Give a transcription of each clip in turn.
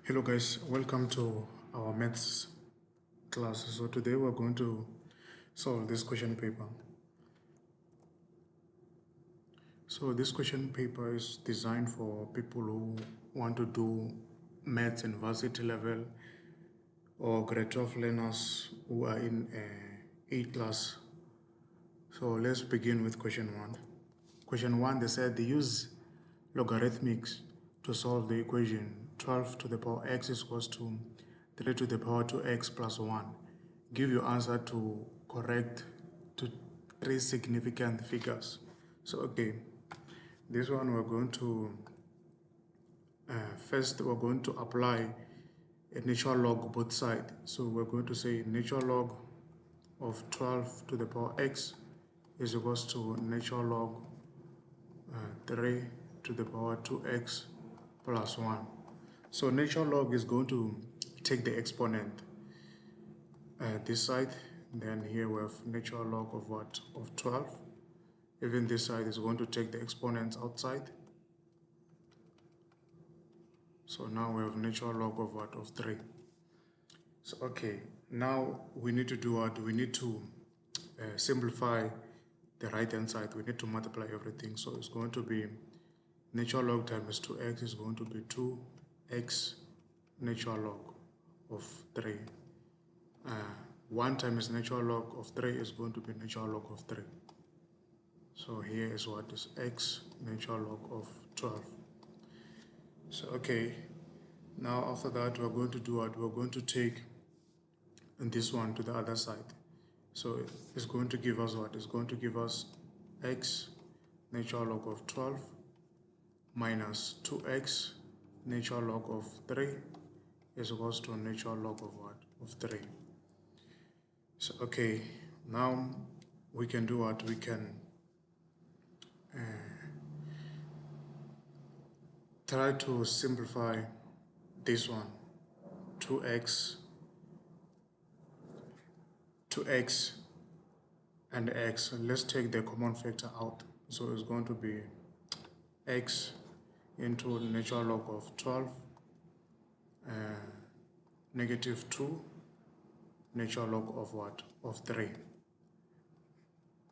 Hello guys, welcome to our maths class. So today we're going to solve this question paper. So this question paper is designed for people who want to do maths in varsity level or grade 12 learners who are in A class. So let's begin with question 1. Question 1, they said they use logarithmics to solve the equation 12 to the power x is equals to 3 to the power 2x plus 1. Give your answer to correct to 3 significant figures. So okay, this one we're going to first we're going to apply a natural log both sides. So we're going to say natural log of 12 to the power x is equals to natural log 3 to the power 2x plus 1. So natural log is going to take the exponent this side, then here we have natural log of what? Of 12. Even this side is going to take the exponents outside. So now we have natural log of what? Of 3. So okay, now we need to do what? We need to simplify the right hand side. We need to multiply everything. So it's going to be natural log times 2x is going to be 2x natural log of 3. 1 times natural log of 3 is going to be natural log of 3. So here is what is x natural log of 12. So okay, now after that we're going to do what? We're going to take this one to the other side. So it's going to give us what? It's going to give us x natural log of 12 minus 2x natural log of 3 is equals to natural log of what? Of 3. So okay, now we can do what? We can try to simplify this one. 2x and x. Let's take the common factor out. So it's going to be x into natural log of 12 negative 2 natural log of what? Of 3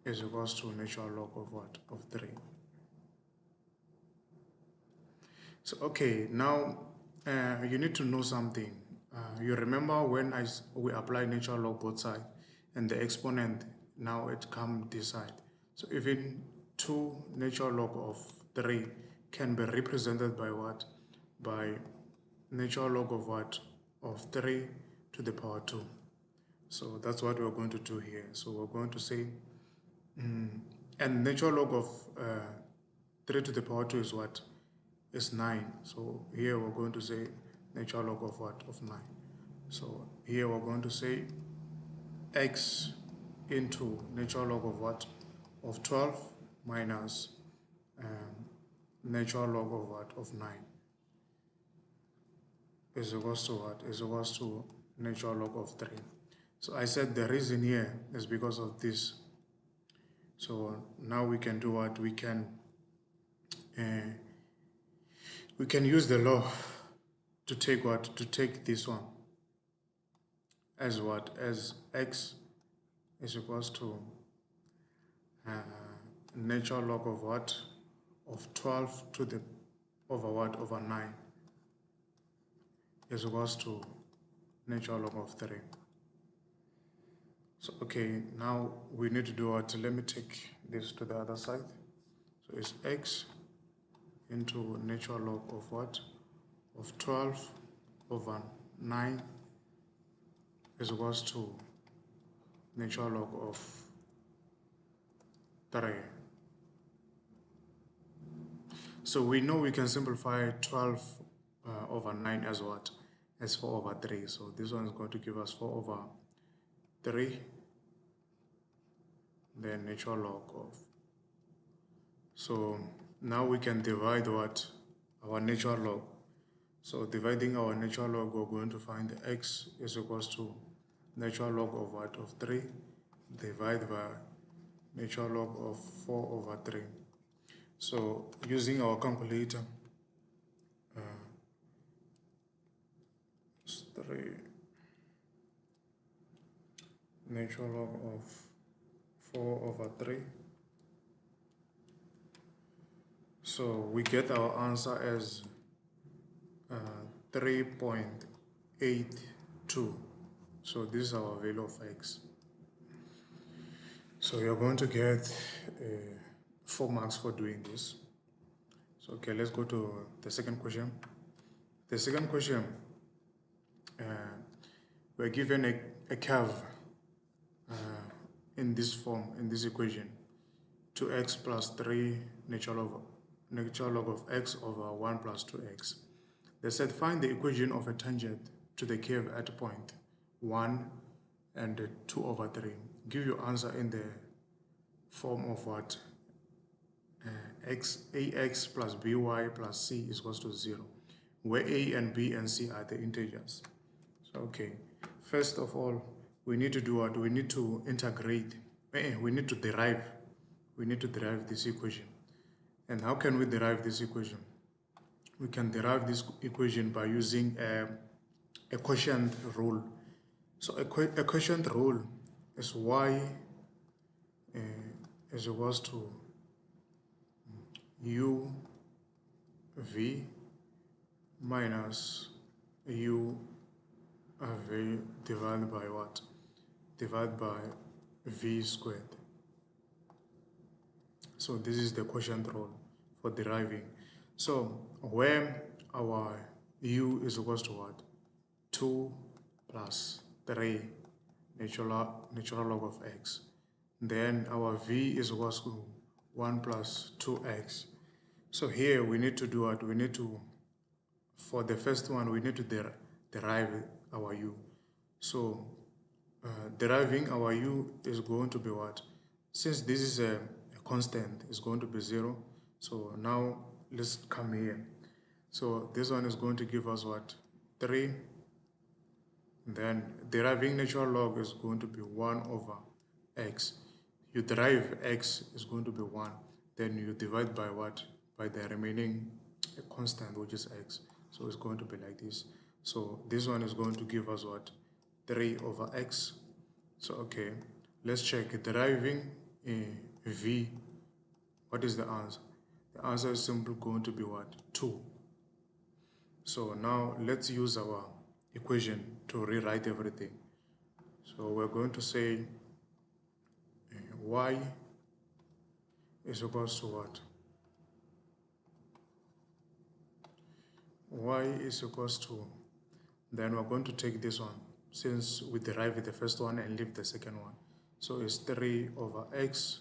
is equals to natural log of what? Of 3. So okay, now you need to know something. You remember when we apply natural log both sides and the exponent, now it comes this side. So even 2 natural log of 3 can be represented by what? By natural log of what? Of 3 to the power 2. So that's what we're going to do here. So we're going to say, and natural log of 3 to the power 2 is what? Is 9. So here we're going to say natural log of what? Of 9. So here we're going to say x into natural log of what? Of 12 minus natural log of what? Of 9 is equals to what? Is equals to natural log of 3. So I said the reason here is because of this. So now we can do what? We can use the law to take what? To take this one as what? As x is equals to natural log of what? Of 12 to the over what? Over 9 is equals to natural log of 3. So okay, now we need to do what? Let me take this to the other side. So it's x into natural log of what? Of 12 over 9 is equals to natural log of 3. So we know we can simplify 12 over 9 as what? As 4 over 3. So this one is going to give us 4 over 3, then natural log of. So now we can divide what? Our natural log. So dividing our natural log, we're going to find the x is equals to natural log of what? Of 3 divided by natural log of 4 over 3. So using our calculator, 3 natural log of 4/3. So we get our answer as 3.82. So this is our value of x. So you're going to get 4 marks for doing this. So okay, let's go to the second question. The second question, we're given a curve in this form, in this equation, 2x plus 3 natural log of x over 1 plus 2x. They said find the equation of a tangent to the curve at point 1 and 2/3. Give your answer in the form of what? ax plus by plus c is equals to 0, where a and b and c are the integers. So okay, first of all, we need to do what? We need to integrate, we need to derive this equation. And how can we derive this equation? We can derive this equation by using a quotient rule. So a quotient rule is y is equals to u v minus u v divided by what? Divided by v squared. So this is the quotient rule for deriving. So where our u is equals to what? 2 plus 3 natural log of x. Then our v is equals to 1 plus 2x. So here we need to do what? We need to, for the first one, we need to derive our u. So deriving our u is going to be what? Since this is a constant, it's going to be 0. So now let's come here. So this one is going to give us what? 3. Then deriving natural log is going to be 1 over x. You derive x is going to be 1. Then you divide by what? By the remaining constant, which is x. So it's going to be like this. So this one is going to give us what? 3 over x. So okay, let's check. Deriving v, what is the answer? The answer is simply going to be what? 2. So now let's use our equation to rewrite everything. So we're going to say y is equals to what? Y is equals to, then we're going to take this one, since we derived the first one and leave the second one. So it's 3 over x,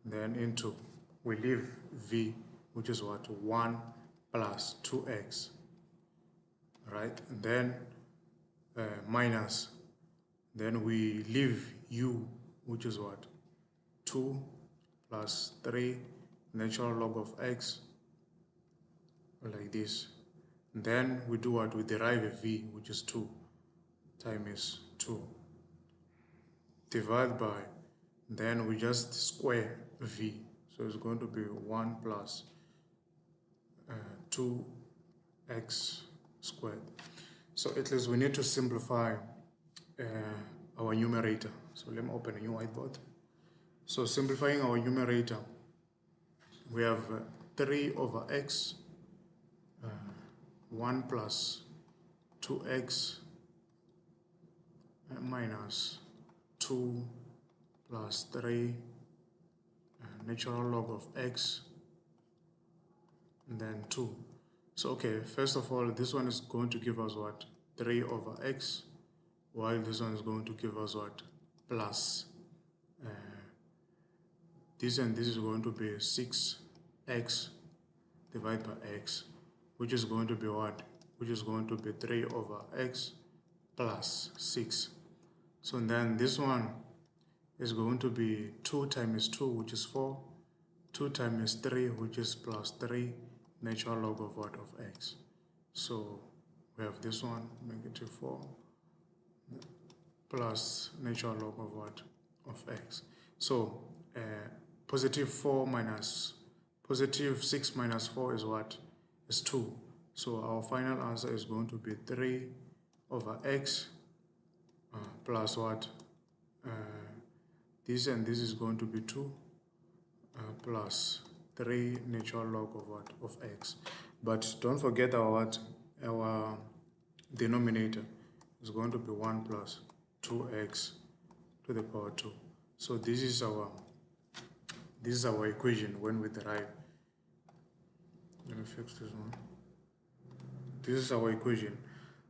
then into, we leave v, which is what? 1 plus 2x, right? And then minus, then we leave u, which is what? 2 plus 3 natural log of x, like this. Then we do what? We derive a v, which is 2 times 2, divide by, then we just square v. So it's going to be 1 plus 2x squared. So at least we need to simplify our numerator. So let me open a new whiteboard. So simplifying our numerator, we have 3 over x, 1 plus 2x minus 2 plus 3 natural log of x, and then 2. So okay, first of all, this one is going to give us what? 3 over x, while this one is going to give us what? Plus this, and this is going to be 6x divided by x, which is going to be what? Which is going to be 3 over x plus 6. So then this one is going to be 2 times 2, which is 4, 2 times 3, which is plus 3, natural log of what? Of x. So we have this one, negative 4, plus natural log of what? Of x. So positive 6 minus 4 is what? Is 2. So our final answer is going to be 3 over x plus what? This and this is going to be 2 plus 3 natural log of what? Of x. But don't forget our denominator is going to be 1 plus 2x to the power 2. So this is our equation when we derive. Let me fix this one. This is our equation.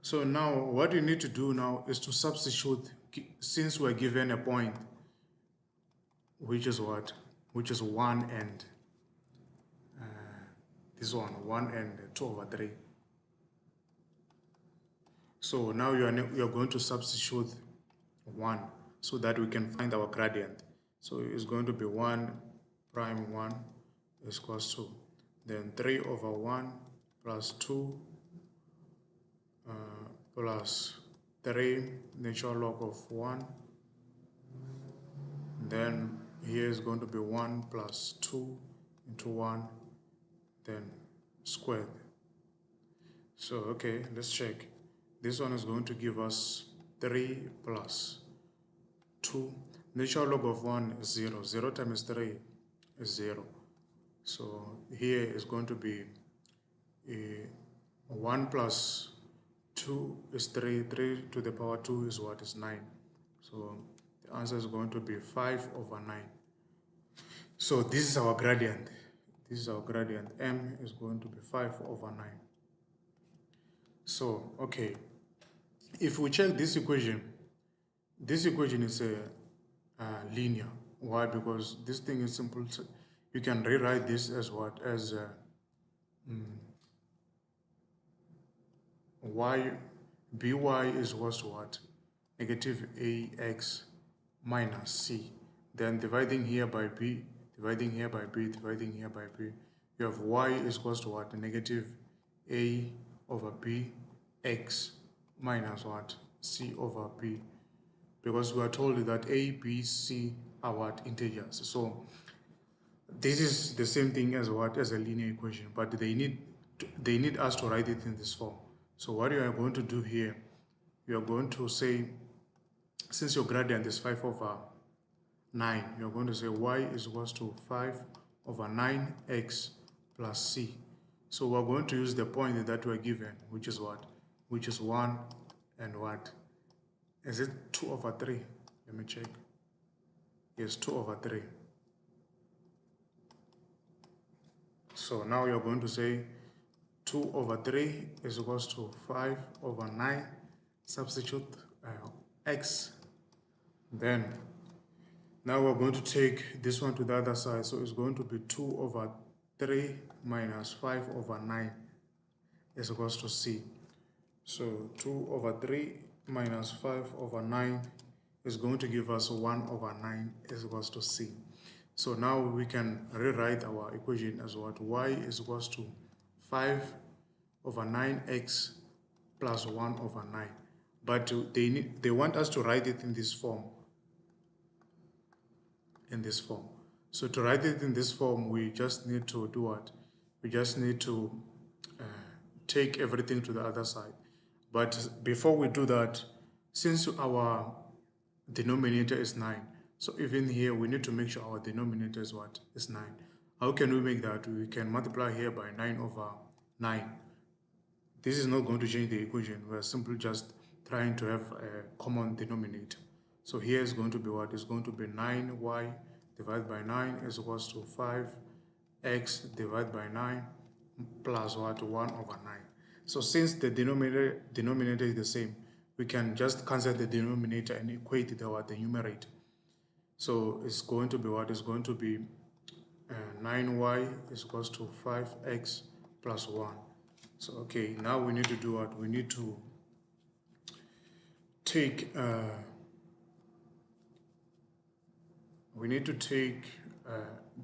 So now what you need to do now is to substitute, since we're given a point, which is what? Which is 1 and this one, 1 and 2 over 3. So now you are going to substitute 1 so that we can find our gradient. So it's going to be 1 prime 1 is equals to then 3 over 1 plus 2 plus 3 natural log of 1. Then here is going to be 1 plus 2 into 1, then squared. So okay, let's check. This one is going to give us 3 plus 2. Natural log of 1 is 0. 0 times 3 is 0. So here is going to be 1 plus 2 is 3. 3 to the power 2 is what? Is 9. So the answer is going to be 5 over 9. So this is our gradient. This is our gradient. M is going to be 5 over 9. So, okay. If we check this equation is a linear. Why? Because this thing is simple. You can rewrite this as what? As y, by is equals to what? Negative ax minus c. Then dividing here by b, dividing here by b, dividing here by b. You have y is equals to what? Negative a over b x minus what? C over b. Because we are told that a, b, c are what? Integers. So this is the same thing as what? As a linear equation, but they need us to write it in this form. So what you are going to do here, you are going to say, since your gradient is 5 over 9, you're going to say y is equals to 5 over 9x plus c. So we're going to use the point that we're given, which is what? Which is 1 and what? Is it 2 over 3? Let me check. Yes, 2 over 3. So now you're going to say 2 over 3 is equals to 5 over 9. Substitute x. Then now we're going to take this one to the other side. So it's going to be 2 over 3 minus 5 over 9 is equals to c. So 2 over 3 minus 5 over 9 is going to give us 1 over 9 is equals to c. So now we can rewrite our equation as what? Y is equals to 5 over 9x plus 1 over 9. But they want us to write it in this form. So to write it in this form, we just need to do what? We just need to take everything to the other side. But before we do that, since our denominator is 9, so even here we need to make sure our denominator is what? Is 9. How can we make that? We can multiply here by 9 over 9. This is not going to change the equation. We're simply just trying to have a common denominator. So here is going to be what? Is going to be 9y divided by 9 is equals to 5x divided by 9 plus what? 1 over 9. So since the denominator is the same, we can just cancel the denominator and equate the numerator. So it's going to be what? It's going to be 9y is equals to 5x plus 1. So okay, now we need to do what? We need to take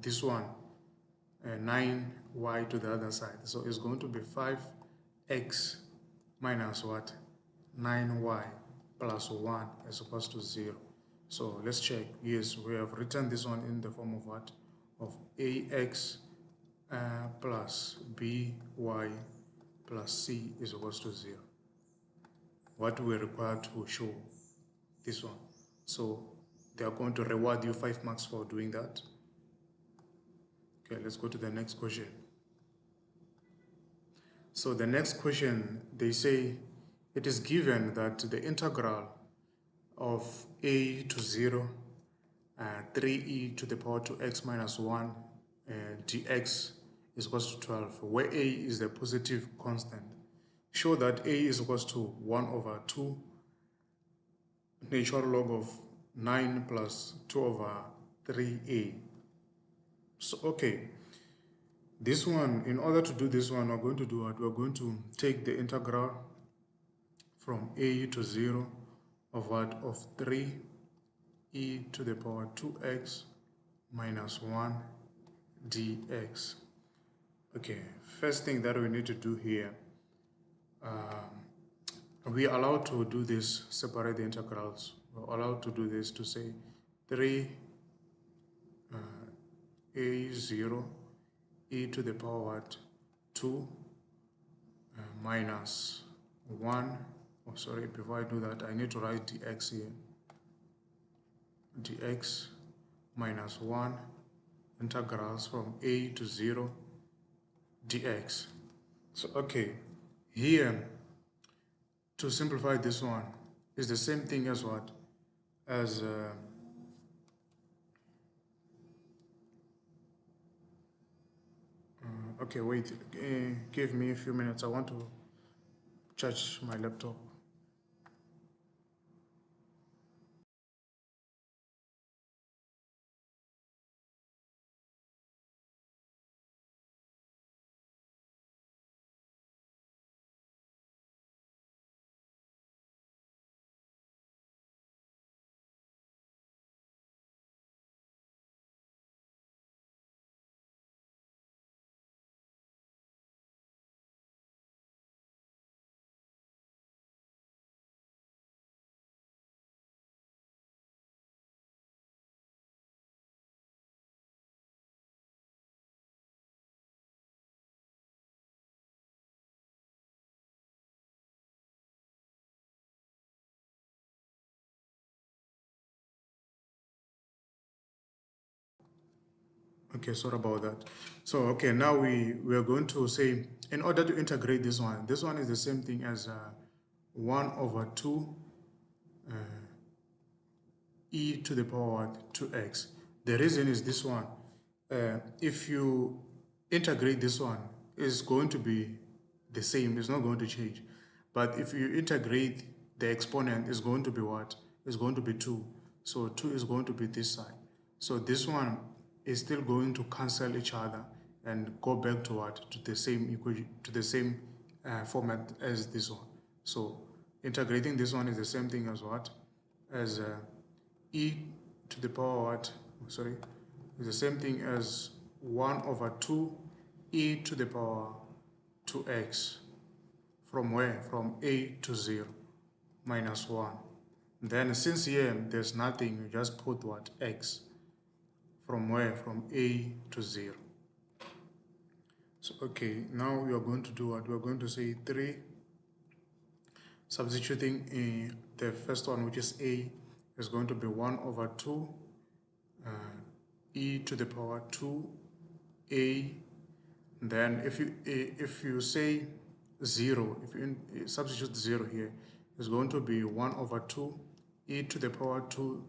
this one 9y to the other side. So it's going to be 5x minus what? 9y plus 1 is equals to 0. So let's check. Yes, we have written this one in the form of what? Of ax plus by plus c is equals to 0. what we're required to show this one. So they are going to reward you 5 marks for doing that. Okay, let's go to the next question. So the next question, they say it is given that the integral of a to 0, 3e to the power 2x minus 1 dx is equals to 12, where a is the positive constant. Show that a is equals to 1 over 2 natural log of 9 plus 2 over 3a. So, okay, this one, in order to do this one, we're going to do what? We're going to take the integral from a to 0 of what? Of 3e to the power 2x minus 1 dx. Okay, first thing that we need to do here, we are allowed to do this, separate the integrals. We're allowed to do this to say 3 a0 e to the power what? 2 minus 1. Oh, sorry, before I do that, I need to write dx here. Dx minus 1 integrals from a to 0 dx. So, okay, here, to simplify this one, is the same thing as what? As okay, wait, give me a few minutes. I want to charge my laptop. Okay, sorry about that. So, okay, now we are going to say, in order to integrate this one is the same thing as 1 over 2 e to the power 2x. The reason is this one. If you integrate this one, it's going to be the same. It's not going to change. But if you integrate the exponent, it's going to be what? It's going to be 2. So 2 is going to be this side. So this one is still going to cancel each other and go back to what? To the same equation, to the same format as this one. So integrating this one is the same thing as what? As e to the power what? Sorry, is the same thing as 1 over 2 e to the power 2x. From where? From a to 0 minus 1. Then since here there's nothing, you just put what? X. From where? From a to 0. So, okay, now we are going to do what? We are going to say 3, substituting in the first one, which is a, is going to be 1 over 2 e to the power 2a. Then if you say 0, if you substitute 0 here, it's going to be 1 over 2 e to the power 2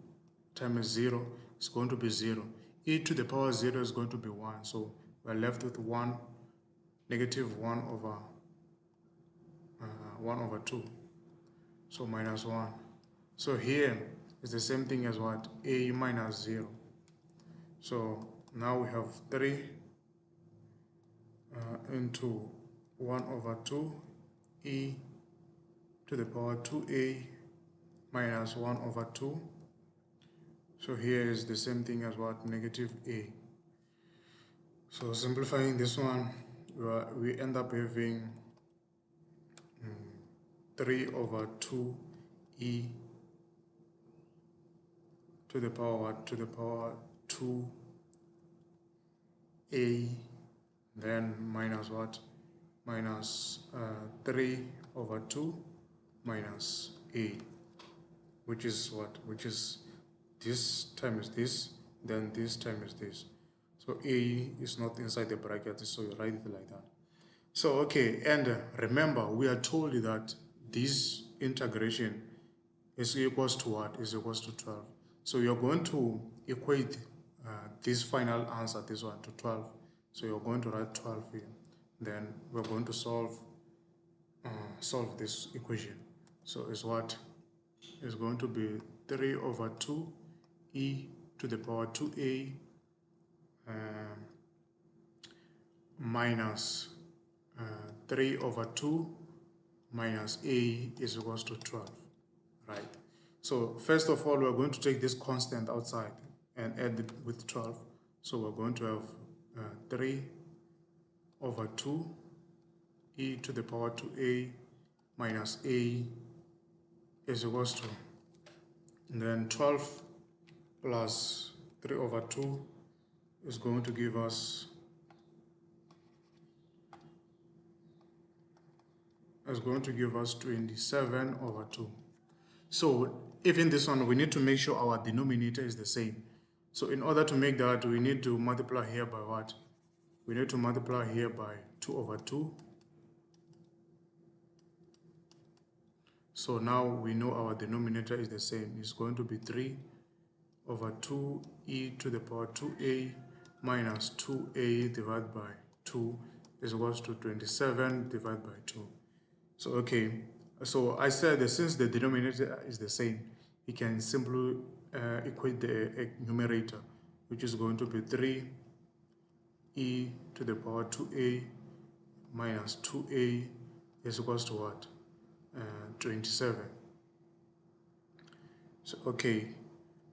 times 0 is going to be 0. E to the power 0 is going to be 1. So we're left with 1, negative 1 over 2. So minus 1. So here is the same thing as what? A minus 0. So now we have 3 into 1 over 2 e to the power 2a minus 1 over 2. So here is the same thing as what? Negative a. So simplifying this one, we end up having 3 over 2 e to the power what? To the power 2a, then minus what? Minus 3 over 2 minus a, which is what? Which is this times this, then this times this. So a is not inside the bracket, so you write it like that. So okay, and remember we are told that this integration is equals to what? Is equals to 12. So you're going to equate this final answer, this one, to 12. So you're going to write 12 here. Then we're going to solve this equation. So it's what? It's going to be 3 over 2 e to the power 2a minus 3 over 2 minus a is equals to 12, right? So first of all, we're going to take this constant outside and add it with 12. So we're going to have 3 over 2 e to the power 2a minus a is equals to, and then 12 plus 3 over 2 is going to give us 27 over 2. So even this one, we need to make sure our denominator is the same. So in order to make that, we need to multiply here by what? We need to multiply here by 2 over 2. So now we know our denominator is the same. It's going to be 3 over 2 e to the power 2a minus 2a divided by 2 is equals to 27 divided by 2. So okay, so I said that since the denominator is the same, we can simply equate the numerator, which is going to be 3 e to the power 2a minus 2a is equals to what? 27. So okay,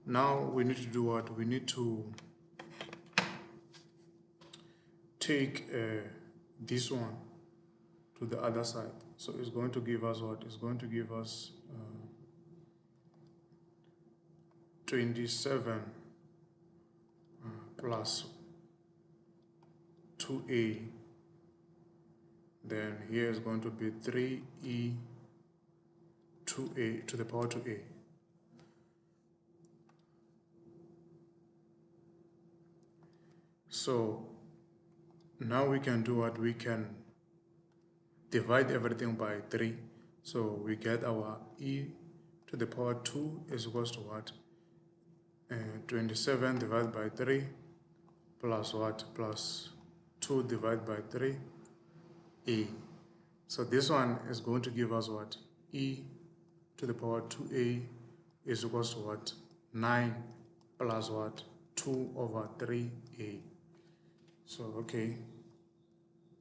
now we need to do what? We need to take this one to the other side. So it's going to give us what? It's going to give us 27 plus 2a. Then here is going to be 3e 2a to the power 2a. So now we can do what? We can divide everything by 3. So we get our e to the power 2 is equals to what? 27 divided by 3 plus what? Plus 2 divided by 3 a. So this one is going to give us what? E to the power 2a is equals to what? 9 plus what? 2 over 3a. So okay,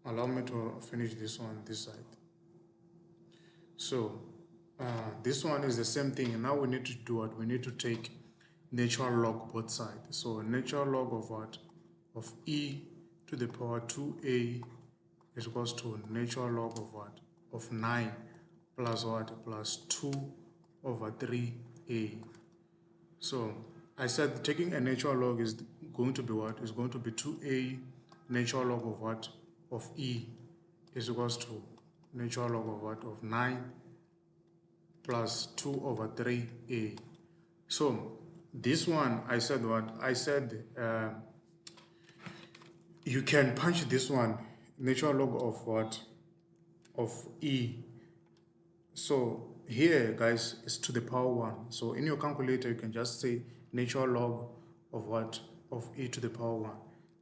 allow me to finish this one this side. So this one is the same thing. Now we need to do what? We need to take natural log both sides. So natural log of what? Of e to the power 2a is equals to natural log of what? Of 9 plus what? Plus 2 over 3a. So I said taking a natural log is going to be what? Is going to be 2a natural log of what? Of e is equals to natural log of what? Of 9 plus 2 over 3a. So this one, I said what? I said you can punch this one, natural log of what? Of e. So here, guys, is to the power 1. So in your calculator, you can just say natural log of what? Of e to the power 1,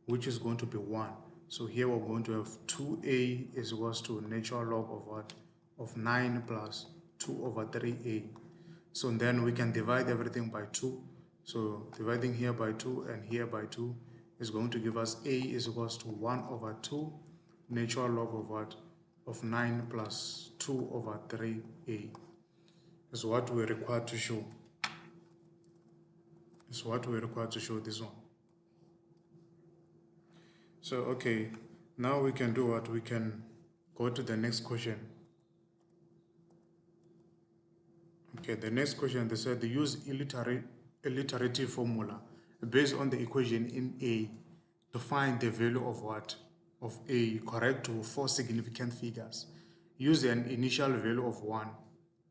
which is going to be 1. So here we're going to have 2a is equals to natural log of what? Of 9 plus 2 over 3a. So then we can divide everything by 2. So dividing here by 2 and here by 2 is going to give us a is equals to 1 over 2 natural log of what? Of 9 plus 2 over 3a. Is what we're required to show. Is what we're required to show this one. So okay, now we can do what? We can go to the next question. Okay, the next question, they said they use alliterative formula based on the equation in A to find the value of what? Of A correct to 4 significant figures. Use an initial value of 1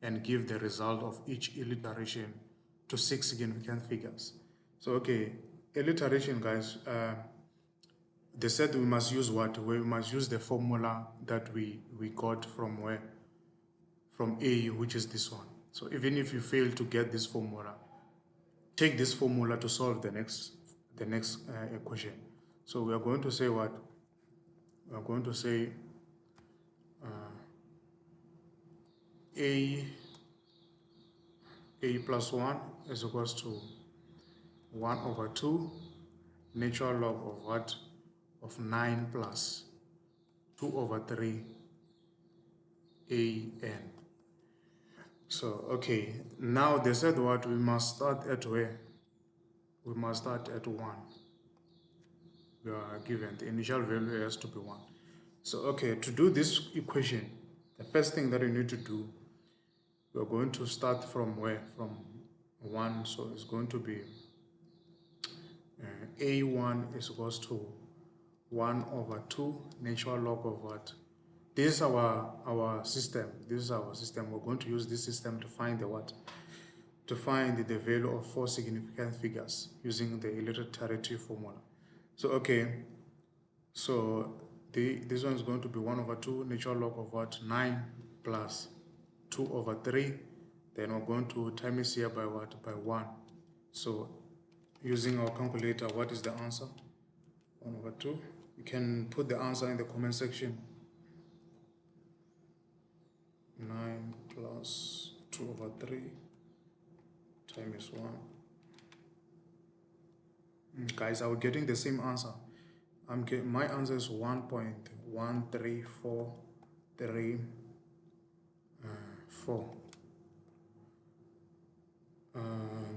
and give the result of each iteration to 6 significant figures. So okay, iteration, guys, they said we must use what? We must use the formula that we got from where? From A, which is this one. So even if you fail to get this formula, take this formula to solve the next equation. So we are going to say what? We are going to say A plus 1 is equals to 1 over 2 natural log of what? Of 9 plus 2 over 3 an. So okay, now they said what? We must start at where? We must start at 1. We are given the initial value has to be 1. So okay, to do this equation, the first thing that you need to do, we are going to start from where? From 1. So it's going to be a1 is equals to 1 over 2 natural log of what? This is our system. This is our system. We're going to use this system to find the what? To find the value of 4 significant figures using the iterative formula. So okay, so this one is going to be 1 over 2 natural log of what? 9 plus 2 over 3. Then we're going to times here by what? By 1. So using our calculator, what is the answer? 1 over 2. You can put the answer in the comment section. 9 plus 2 over 3 times 1. Guys, are we getting the same answer? My answer is 1.13434.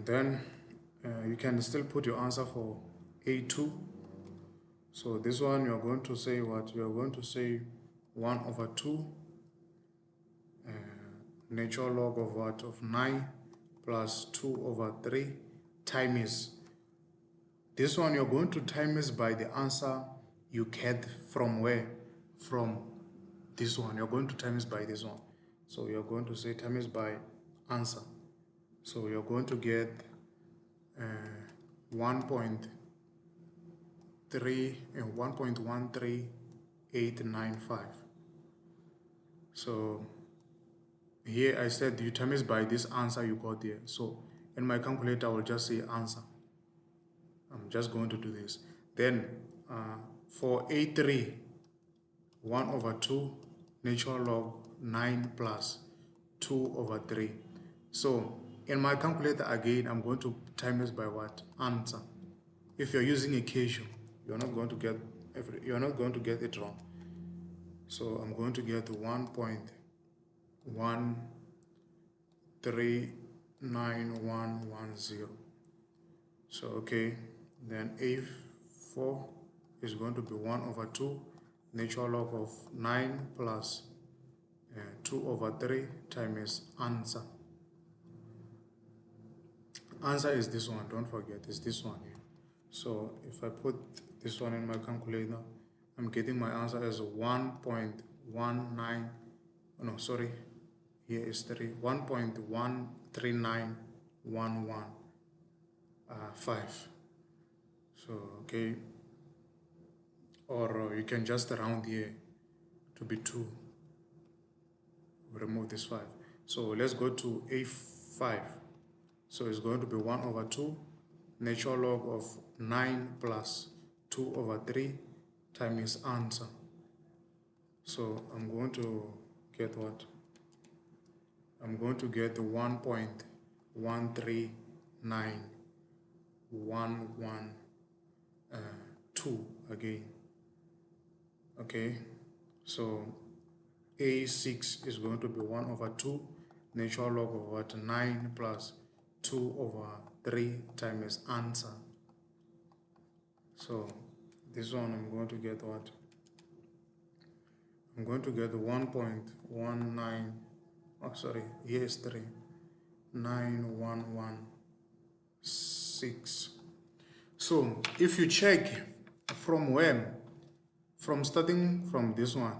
Then you can still put your answer for A2. So this one you're going to say what? You're going to say 1 over 2 natural log of what? Of 9 plus 2 over 3 times. This one you're going to times by the answer you get from where? From this one. You're going to times by this one. So you're going to say times by answer. So you're going to get 1.13895. So here I said you times by this answer you got there. So in my calculator I will just say answer. I'm just going to do this. Then for A3, 1 over 2 natural log 9 plus 2 over 3. So in my calculator again, I'm going to times by what? Answer. If you're using a Casio, you're not going to get it wrong. So I'm going to get 1.139110. So okay, then A4 is going to be 1 over 2 natural log of 9 plus 2 over 3 times answer. Answer is this one, don't forget, it's this one here. So if I put this one in my calculator, I'm getting my answer as 1.19, no, sorry, here is 1.139115. So, okay, or you can just round here to be 2. Remove this 5. So let's go to A5. So it's going to be 1 over 2 natural log of 9 plus 2 over 3 times answer. So I'm going to get what? I'm going to get 1.1391112 again. Okay, so A6 is going to be 1 over 2 natural log of what? 9 plus 2 over 3 times answer. So this one I'm going to get what? I'm going to get 1.19, oh sorry, here is 3, 9116. So if you check from when, from starting from this one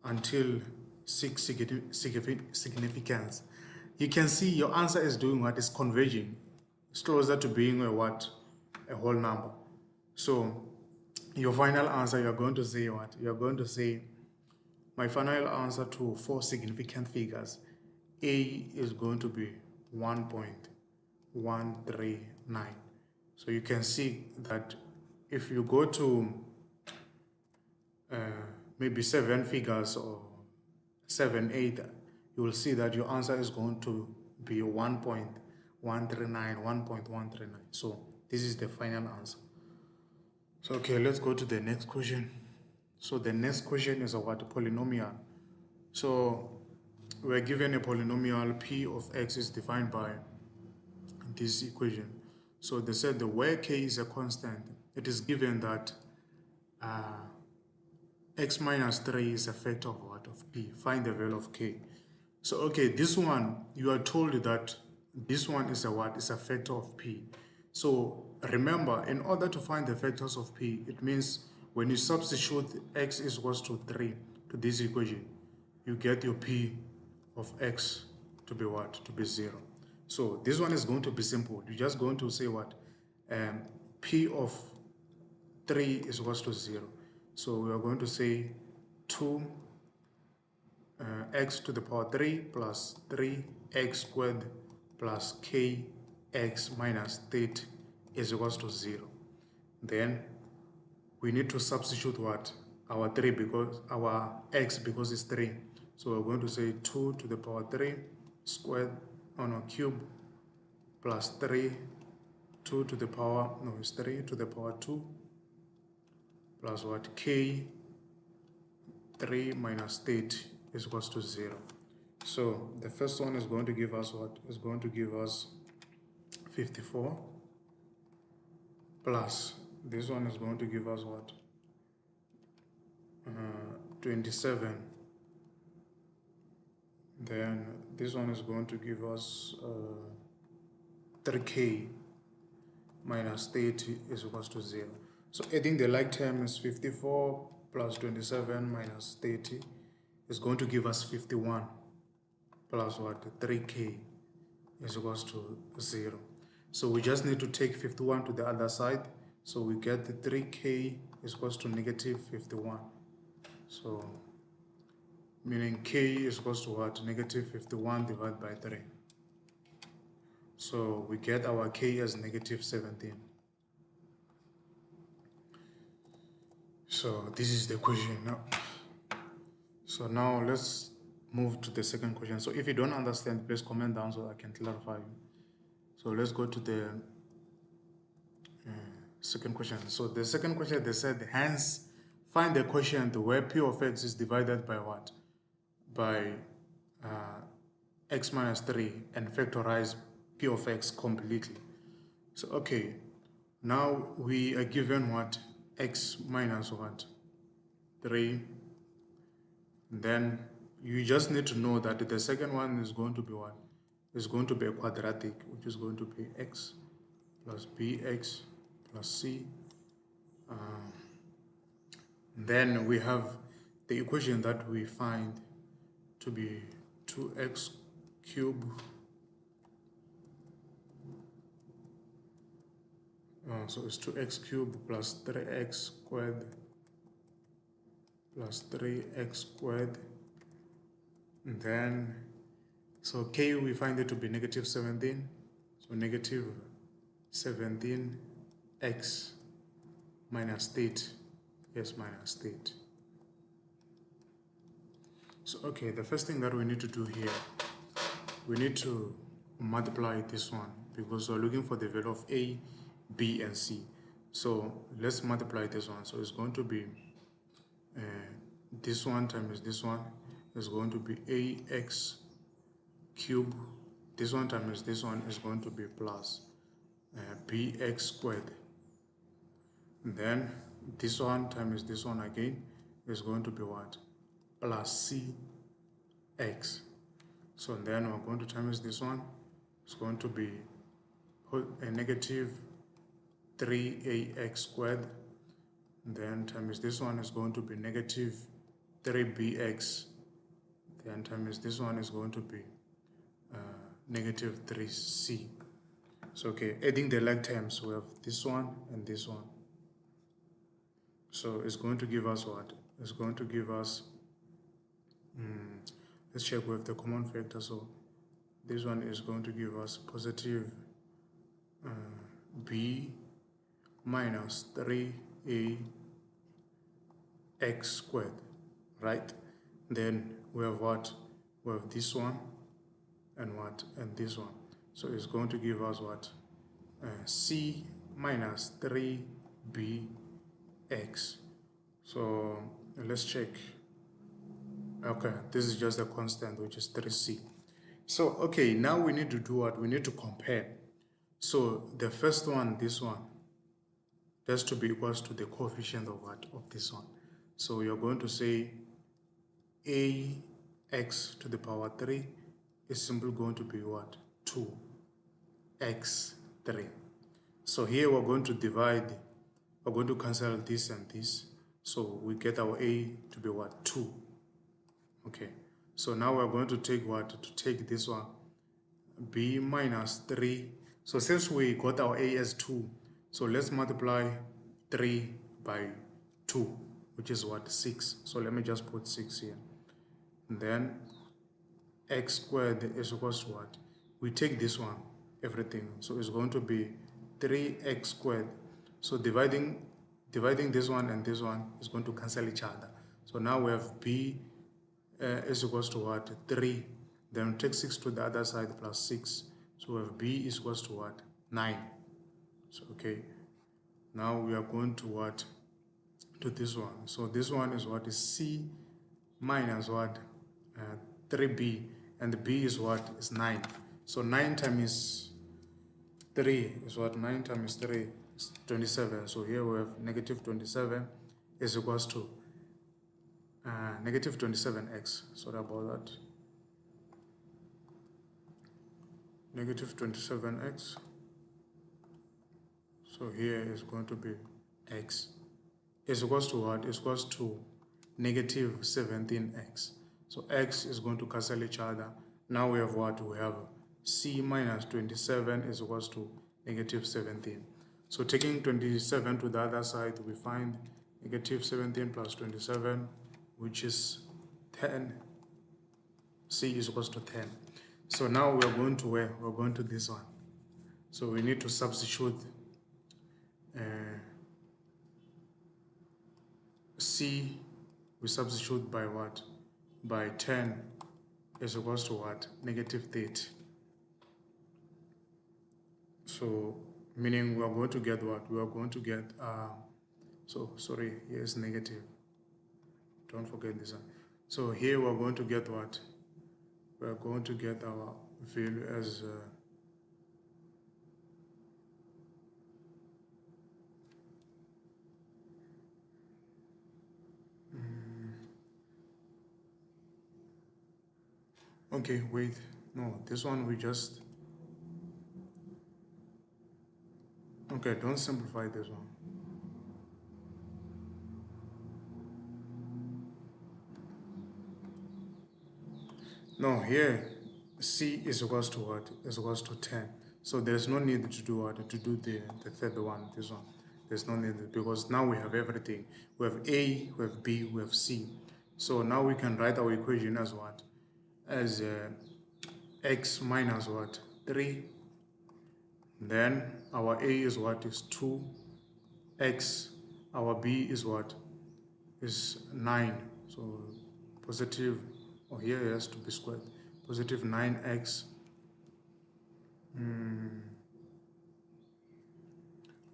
until significance. You can see your answer is doing what? Is converging. It's closer to being a what? A whole number. So your final answer, you're going to say what? You're going to say, my final answer to 4 significant figures, A is going to be 1.139. So you can see that if you go to maybe 7 figures or 7, 8, you will see that your answer is going to be 1.139, 1.139. So this is the final answer. So okay, let's go to the next question. So the next question is about a polynomial. So we're given a polynomial p of x is defined by this equation. So they said that where k is a constant, it is given that x minus 3 is a factor of what? Of p. Find the value of k. So okay, this one, you are told that this one is a what? Is a factor of p. So remember, in order to find the factors of p, it means when you substitute x is equals to 3 to this equation, you get your p of x to be what? To be 0. So this one is going to be simple. You're just going to say what? P of 3 is equals to 0. So we are going to say 2 x to the power 3 plus 3x squared plus kx minus 30 is equals to 0. Then we need to substitute what? Our 3 because our x because it's 3. So we're going to say 2 to the power 3 squared on a cube plus 3, 2 to the power, no, it's 3 to the power 2 plus what? K 3 minus 30 is equals to 0. So the first one is going to give us what? Is going to give us 54 plus this one is going to give us what? 27. Then this one is going to give us 3k minus 30 is equals to 0. So adding the like term is 54 plus 27 minus 30 is going to give us 51 plus what? 3k is equals to 0. So we just need to take 51 to the other side. So we get the 3k is equals to negative 51. So meaning k is equals to what? Negative 51 divided by 3. So we get our k as negative 17. So this is the question now. So now let's move to the second question. So if you don't understand, please comment down so I can clarify you. So let's go to the second question. So the second question, they said, hence find the quotient where p of x is divided by what? By x minus 3 and factorize p of x completely. So okay, now we are given what? X minus what? 3. Then you just need to know that the second one is going to be what? Is going to be a quadratic, which is going to be x plus bx plus c. Then we have the equation that we find to be 2x cubed so it's 2x cubed plus 3x squared plus 3x squared. And then so k we find it to be negative 17. So negative 17x minus 30. Yes, minus 30. So okay, the first thing that we need to do here, we need to multiply this one because we're looking for the value of a, b, and c. So let's multiply this one. So it's going to be this one times this one is going to be ax cubed. This one times this one is going to be plus bx squared. And then this one times this one again is going to be what? Plus cx. So then we're going to times this one. It's going to be a negative 3ax squared. And then times this one is going to be negative 3bx then times this one is going to be negative 3c. So okay, adding the like terms, we have this one and this one. So it's going to give us what? It's going to give us, let's check with the common factor. So this one is going to give us positive b minus 3a x squared, right? Then we have what? We have this one and what? And this one. So it's going to give us what? C minus 3bx. So let's check. Okay, this is just a constant, which is 3c. So okay, now we need to do what? We need to compare. So the first one, this one, has to be equals to the coefficient of what? Of this one. So you're going to say ax to the power 3 is simply going to be what? 2x3. So here we're going to divide, we're going to cancel this and this. So we get our a to be what? 2. Okay. So now we're going to take what? To take this one, b minus 3. So since we got our a as 2, so let's multiply 3 by 2, which is what? 6. So let me just put 6 here. And then x squared is equals to what? We take this one, everything. So it's going to be 3x squared. So dividing this one and this one is going to cancel each other. So now we have b is equals to what? 3. Then take 6 to the other side plus 6. So we have b is equals to what? 9. So okay. Now we are going to what? To this one. So this one is what? Is c minus what? 3b. And the b is what? Is 9. So 9 times 3 is what? 9 times 3 is 27. So here we have negative 27 is equals to negative 27x. Sorry about that. Negative 27x. So here is going to be x is equals to what? Is equals to negative 17x. So x is going to cancel each other. Now we have what? We have c minus 27 is equals to negative 17. So taking 27 to the other side, we find negative 17 plus 27, which is 10. C is equals to 10. So now we are going to where? We're going to this one. So we need to substitute C, we substitute by what? By 10 is equals to what? Negative 30. So meaning we are going to get what? We are going to get, so sorry, here is negative. Don't forget this one. So here we are going to get what? We are going to get our value as okay, wait. No, this one we just... Okay, don't simplify this one. No, here C is equals to what? Is equals to 10. So there's no need to do what? To do the third one, this one. There's no need, because now we have everything. We have A, we have B, we have C. So now we can write our equation as what? As x minus what? 3. Then our A is what? Is 2. X, our B is what? Is 9. So positive, or here it has to be squared. Positive 9x.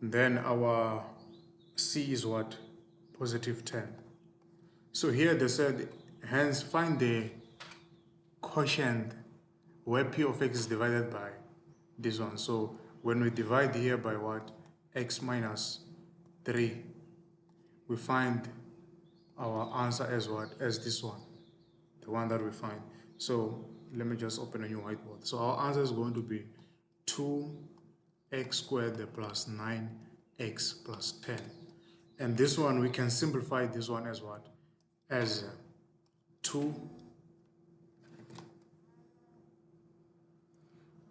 Then our C is what? Positive 10. So here they said, hence find the quotient where P of x is divided by this one. So when we divide here by what? X minus 3, we find our answer as what? As this one, the one that we find. So let me just open a new whiteboard. So our answer is going to be 2x squared plus 9x plus 10. And this one, we can simplify this one as what? As 2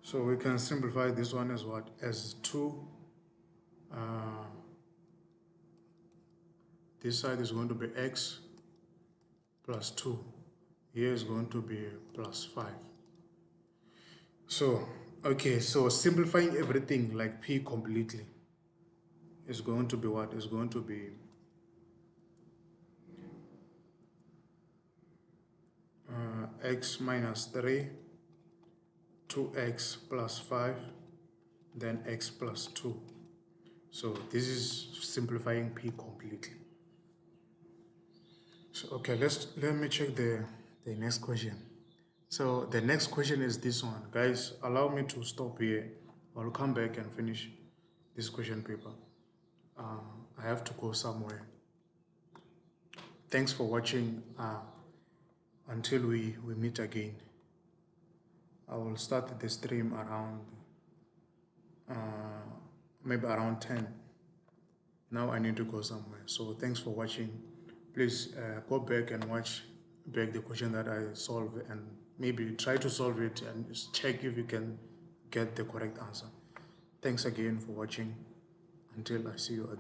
So we can simplify this one as what? As 2. This side is going to be x plus 2. Here is going to be plus 5. So, okay, so simplifying everything like p completely is going to be what? Is going to be x minus 3, 2x plus 5, then x plus 2. So this is simplifying p completely. So okay, let me check the next question. So the next question is this one. Guys, allow me to stop here. I'll come back and finish this question paper. I have to go somewhere. Thanks for watching. Until we meet again. I will start the stream around maybe around 10. Now I need to go somewhere. So thanks for watching. Please go back and watch back the question that I solved and maybe try to solve it and just check if you can get the correct answer. Thanks again for watching. Until I see you again.